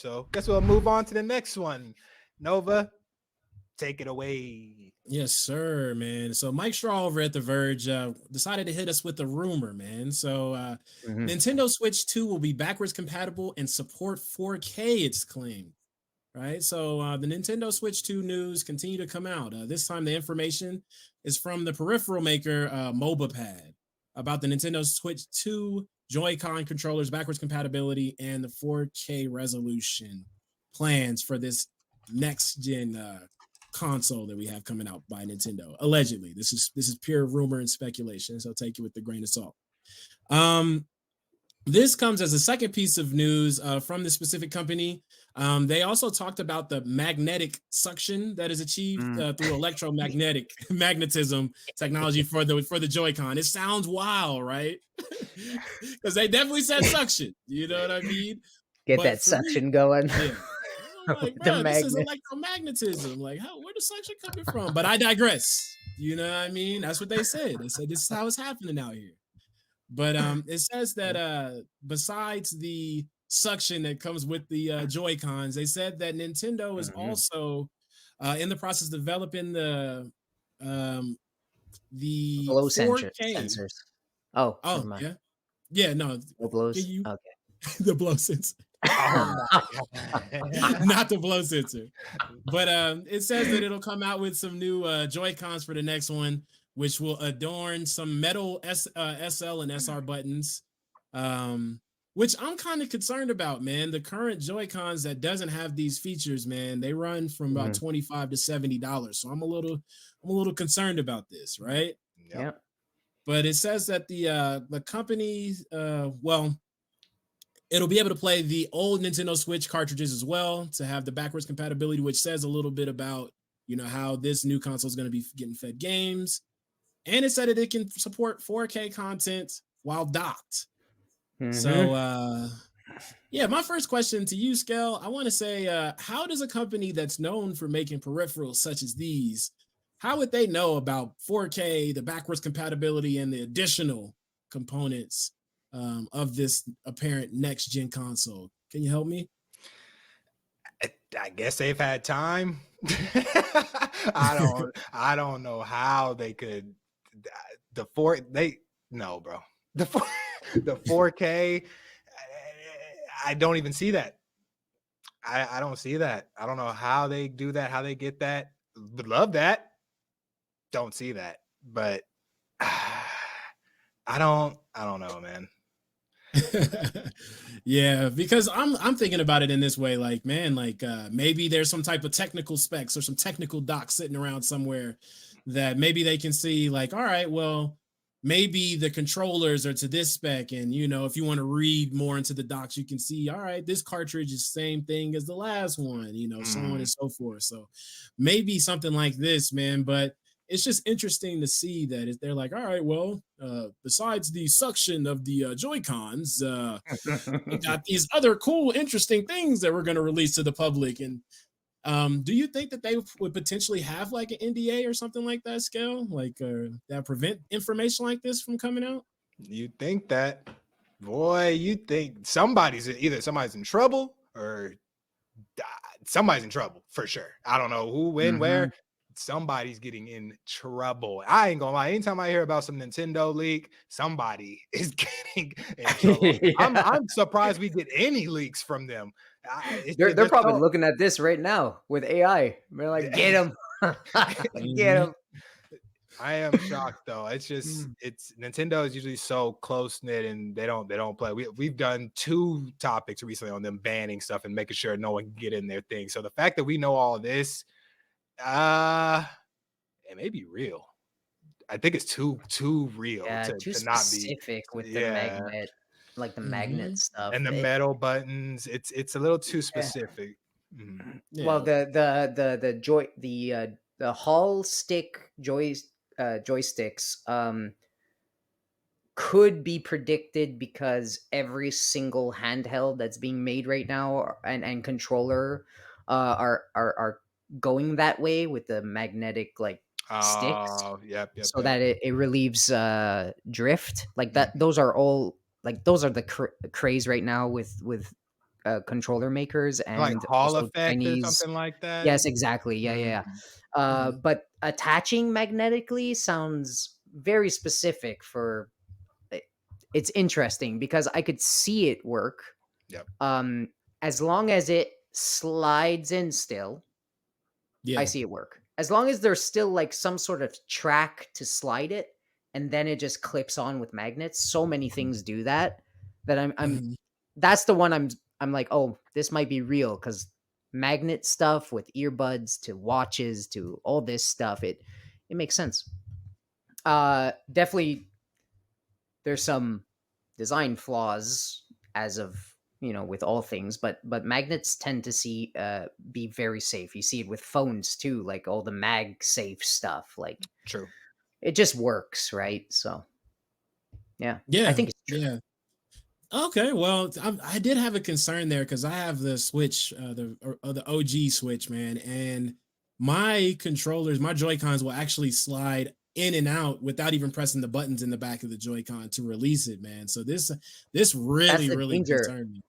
So guess we'll move on to the next one. Nova, take it away. Yes, sir, man. So Mike Straw over at The Verge decided to hit us with a rumor, man. So Nintendo Switch 2 will be backwards compatible and support 4K, it's claimed. Right, so the Nintendo Switch 2 news continue to come out. This time, the information is from the peripheral maker MobaPad about the Nintendo Switch 2 Joy-Con controllers, backwards compatibility, and the 4K resolution plans for this next-gen console that we have coming out by Nintendo. Allegedly, this is pure rumor and speculation, so take it with a grain of salt. This comes as a second piece of news from the specific company. They also talked about the magnetic suction that is achieved through electromagnetic magnetism technology for the Joy-Con. It sounds wild, right? Because they definitely said suction. You know what I mean? Get that suction going. Yeah. Like, bro, this is electromagnetism. Like, where the suction coming from? But I digress. You know what I mean? That's what they said. They said this is how it's happening out here. But it says that besides the suction that comes with the Joy-Cons, they said that Nintendo is also in the process of developing the blow 4K sensors. Yeah, no, the blows. Okay, the blow sensor. Not the blow sensor, but it says that it'll come out with some new Joy-Cons for the next one, which will adorn some metal SL and SR buttons, which I'm kind of concerned about, man. The current Joy-Cons that doesn't have these features, man, they run from about $25 to $70. So I'm a little concerned about this, right? Yeah. But it says that the company, it'll be able to play the old Nintendo Switch cartridges as well to have the backwards compatibility, which says a little bit about, how this new console is going to be getting fed games. And it said that it can support 4K content while docked. So, my first question to you, Skell, I want to say, how does a company that's known for making peripherals such as these, how would they know about 4K, the backwards compatibility, and the additional components of this apparent next-gen console? Can you help me? I guess they've had time. I don't know how they could. The 4K. I don't even see that. I don't see that. I don't know how they do that. How they get that. Would love that. Don't see that. But I don't know, man. Yeah, because I'm thinking about it in this way, like, man, like maybe there's some type of technical specs or some technical docs sitting around somewhere that maybe they can see, like, all right, well, maybe the controllers are to this spec, and if you want to read more into the docs, you can see, all right, this cartridge is the same thing as the last one, so on and so forth. So maybe something like this, man. But it's just interesting to see that they're like, all right, well, besides the suction of the Joy-Cons, we got these other cool, interesting things that we're going to release to the public. And do you think that they would potentially have like an NDA or something like that, Scale, like that prevent information like this from coming out? You think that, boy? You think somebody's in trouble or somebody's in trouble for sure. I don't know who, when, where. Somebody's getting in trouble. I ain't gonna lie. Anytime I hear about some Nintendo leak, somebody is getting in trouble. I'm surprised we get any leaks from them. They're probably looking at this right now with AI. They're like, get him, get him. I am shocked though. It's just Nintendo is usually so close knit and they don't play. We've done 2 topics recently on them banning stuff and making sure no one can get in their thing. So the fact that we know all of this. It may be real. I think it's too real to too not specific with the magnet, like the magnet stuff and the metal buttons. It's a little too specific. Yeah. Well, the Hall stick joysticks could be predicted because every single handheld that's being made right now and controller are going that way with the magnetic sticks. Yep. So that it relieves drift like that. Those are all like those are the craze right now with controller makers Like and Hall also effect or Chinese. something like that? Yes, exactly. Yeah. Mhm. But attaching magnetically sounds very specific for. It's interesting because I could see it work. Yep. As long as it slides in still, I Yeah. see it work. As long as there's still like some sort of track to slide it, and then it just clips on with magnets. So many things do that I'm Mhm. that's the one I'm like, oh, this might be real because magnet stuff with earbuds to watches to all this stuff, it makes sense. Definitely there's some design flaws as of with all things, but magnets tend to be very safe. You see it with phones too, like all the mag safe stuff, like True. it just works, right? So yeah, I Yeah. think it's true. Yeah. Okay, well, I did have a concern there because I have the Switch, the OG Switch, man, and my controllers, my Joy-Cons will actually slide in and out without even pressing the buttons in the back of the Joy-Con to release it, man. So this That's really the really danger. concerned me.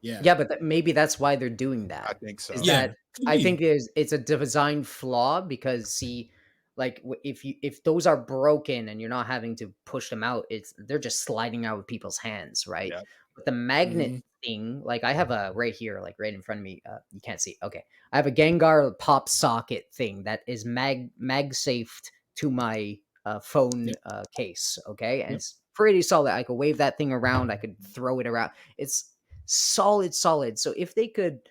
Yeah, Yeah, but maybe that's why they're doing I that. think Is so. yeah, that could I think be. it's a design flaw because see, like if those are broken and you're not having to push them out, they're just sliding out of people's hands, right? Yep. But the magnet Mhm. thing, like I have a right here, like right in front of me. You can't see. Okay, I have a Gengar pop socket thing that is mag safed to my phone Yep, case. Okay, and yep. it's pretty solid. I could wave that thing around. I could throw it around. It's solid. So if they could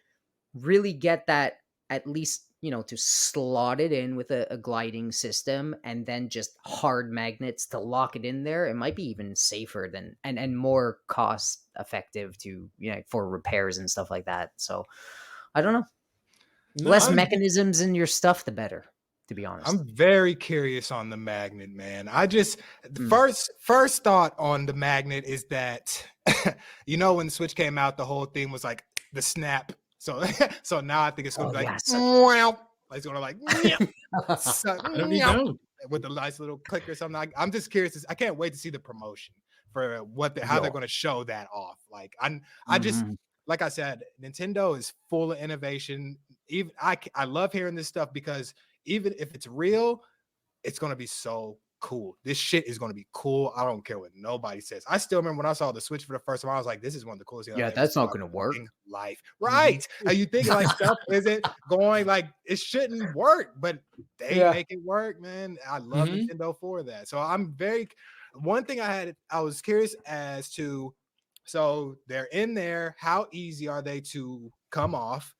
really get that at least to slot it in with a gliding system and then just hard magnets to lock it in there, it might be even safer than and more cost effective to for repairs and stuff like that. So I don't know. No, Less I'm mechanisms in your stuff, the better, to be honest. I'm very curious on the magnet, man. I just the Mm. first thought on the magnet is that when the Switch came out, the whole thing was like the snap. So so now I think it's gonna Oh be like yes. wow. It's gonna like so, that'd be dope. with a nice little click or something. I'm just curious. I can't wait to see the promotion for how they're Yo. gonna show that off. Like I just Mhm. like I said, Nintendo is full of innovation. Even I love hearing this stuff because even if it's real, it's gonna be so cool. This shit is gonna be cool. I don't care what nobody says. I still remember when I saw the Switch for the first time, I was like, this is one of the coolest things I've Yeah, ever that's seen in not my gonna work. fucking life. Mhm. Right. And you think like stuff isn't going like it shouldn't work, but they Yeah. make it work, man. I love Mhm. Nintendo for that. So one thing I was curious as to, so they're in there, how easy are they to come off?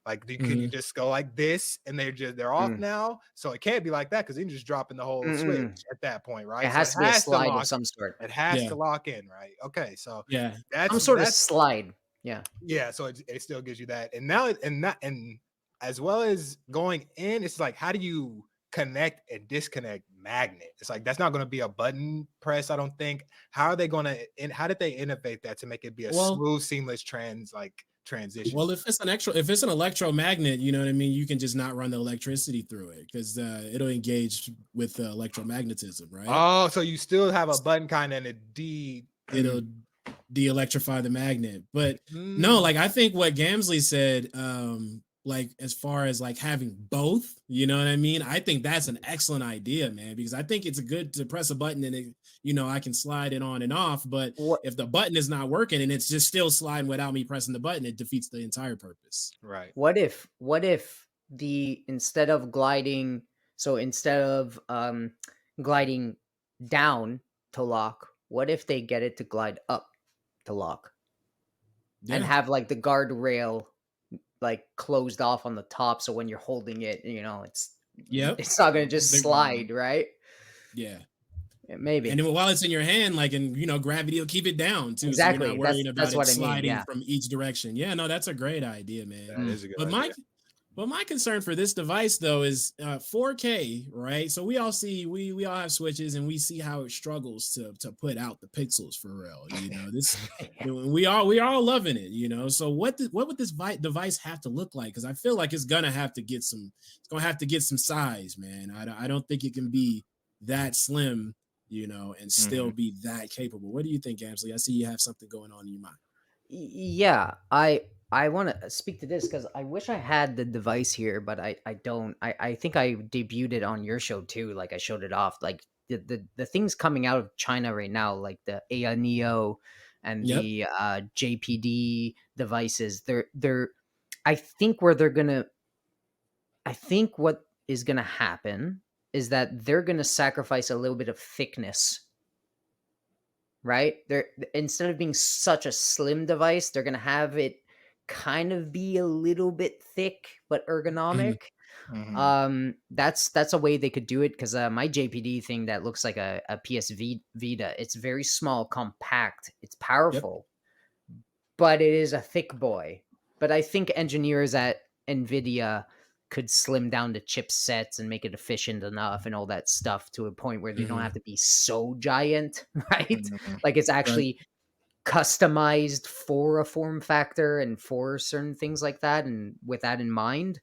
Like, can you Mhm. just go like this and they're off Mm. now? So it can't be like that because then you're just dropping the whole Switch Mm-mm. at that point, It right? So it has to be a has to slide of lock. some sort. It has Yeah, to lock in, right? Okay, so yeah. Some sort of slide. Yeah. yeah, so it still gives you that. And now and as well as going in, it's like how do you connect and disconnect magnet? It's like that's not going to be a button press, I don't think. How are they going to and how did they innovate that to make it be a Well, smooth, seamless transition? Well, if it's an electromagnet, you know what I mean. You can just not run the electricity through it because it'll engage with electromagnetism, right? Oh, so you still have a button kind of and a D. It'll de-electrify the magnet. But no, Mm, like I think what Gamzly said, like as far as like having both, you know what I mean? I think that's an excellent idea, man, because I think it's good to press a button and I can slide it on and off. But What if the button is not working and it's just still sliding without me pressing the button, it defeats the entire purpose. right. what if the instead of gliding down to lock, what if they get it to glide up to lock and Yeah. have like the guardrail like closed off on the top, so when you're holding it, Yep. it's not gonna just The- slide, right? yeah. Yeah, And maybe. then while it's in your hand, like, and gravity will keep it down too. So you're not Exactly. worrying about That's it what I mean. sliding Yeah. from each direction. Yeah, no, that's a great idea, man. That Mm. is a good But idea. my concern for this device though is 4K, right? So we all have switches and we see how it struggles to put out the pixels for real. This we are all loving it. So what would this device have to look like? Because I feel like it's gonna have to get some size, man. I don't think it can be that slim, and still be that capable. What do you think, Gamsley? I see you have something going on in your mind. Yeah, I want to speak to this because I wish I had the device here, but I don't. I think I debuted it on your show too. Like I showed it off. Like the things coming out of China right now, like the AI Neo and Yep. the JPD devices. They're. I think where they're gonna. I think what is gonna happen is that they're gonna sacrifice a little bit of thickness. Right? They're instead of being such a slim device, they're gonna have it kind of be a little bit thick but ergonomic. That's a way they could do it because my JPD thing that looks like a PSV Vita, it's very small, compact, it's powerful, but it is a thick boy. But I think engineers at NVIDIA could slim down the chipsets and make it efficient enough and all that stuff to a point where they don't have to be so giant, right? Like it's actually customized for a form factor and for certain things like that, and with that in mind.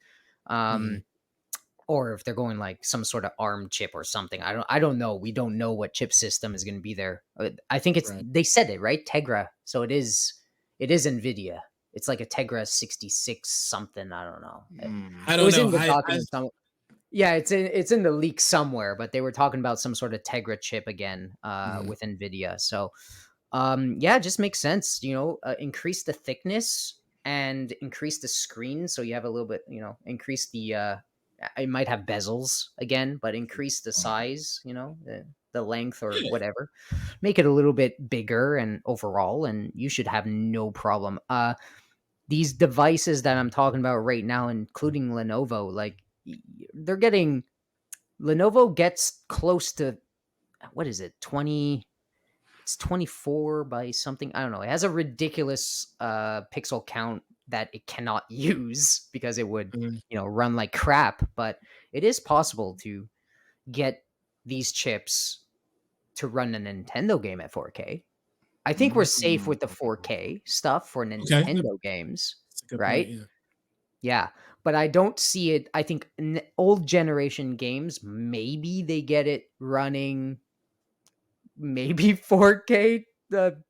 Or if they're going like some sort of ARM chip or something. I don't know. We don't know what chip system is going to be there. I think it's they said it, right? Tegra. So it is NVIDIA. It's like a Tegra 66 something. I don't know. I don't know. Yeah, it's in the leak somewhere, but they were talking about some sort of Tegra chip again with NVIDIA. So yeah, it just makes sense, increase the thickness and increase the screen. So you have a little bit, increase the, it might have bezels again, but increase the size, the length or whatever, make it a little bit bigger and overall, and you should have no problem. These devices that I'm talking about right now, including Lenovo, like Lenovo gets close to, what is it? 20, it's 24 by something. I don't know. It has a ridiculous pixel count that it cannot use because it would, run like crap. But it is possible to get these chips to run a Nintendo game at 4K. I think we're safe with the 4K stuff for Nintendo games, right? Point, yeah. But I don't see it. I think old generation games, maybe they get it running maybe 4K, the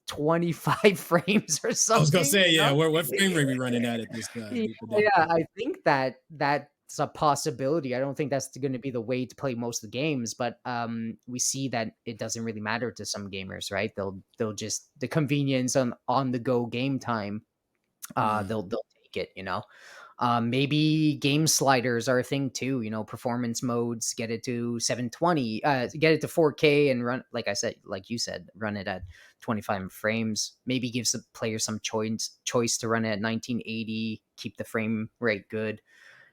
25 frames or something. I was gonna say, what frame rate are we running at this time? I think that's a possibility. I don't think that's going to be the way to play most of the games, but we see that it doesn't really matter to some gamers, right? They'll just the convenience on the go game time. They'll take it, maybe game sliders are a thing too, performance modes, get it to 720, get it to 4K and run, like you said, run it at 25 frames, maybe gives the player some choice to run it at 1980, keep the frame rate good.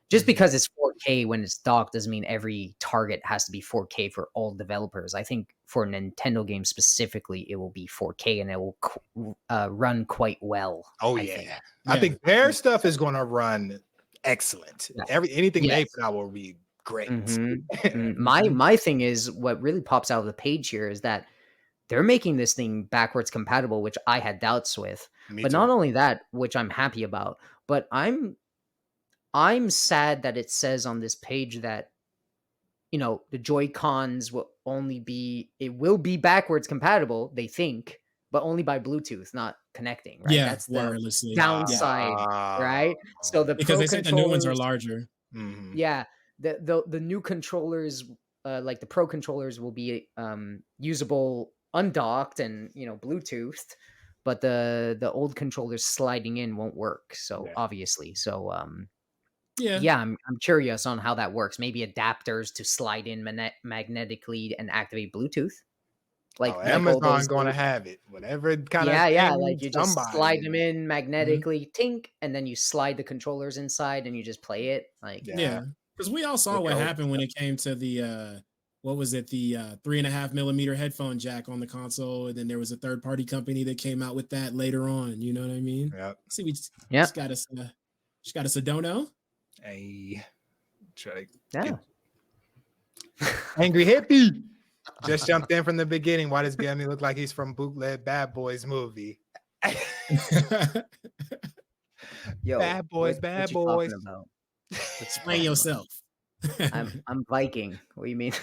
Just because it's 4K when it's docked doesn't mean every target has to be 4K for all developers. I think for Nintendo games specifically, it will be 4K and it will run quite well. I think their stuff is going to run excellent. Anything they put out will be great. My thing is, what really pops out of the page here is that they're making this thing backwards compatible, which I had doubts with. But not only that, which I'm happy about, but I'm sad that it says on this page that, the Joy-Cons will be backwards compatible, they think, but only by Bluetooth, not connecting, right? Yeah, that's wirelessly. the downside, right? So because they said the new ones are larger. Yeah, the new controllers, like the Pro controllers, will be usable undocked and Bluetoothed, but the old controllers sliding in won't work. So obviously, I'm curious on how that works. Maybe adapters to slide in magnetically and activate Bluetooth. Like Amazon going to have it, whatever kind of thing, like you just slide them in magnetically, tink, and then you slide the controllers inside and you just play it. Like because we all saw what happened when it came to the what was it, the 3.5 millimeter headphone jack on the console, and then there was a third party company that came out with that later on. You know what I mean? See, we just got us a dono. Hey, try to Angry Hippie just jumped in from the beginning. Why does Gammy look like he's from bootleg Bad Boys movie? Yo, Bad Boys. Explain yourself. I'm Viking. What do you mean?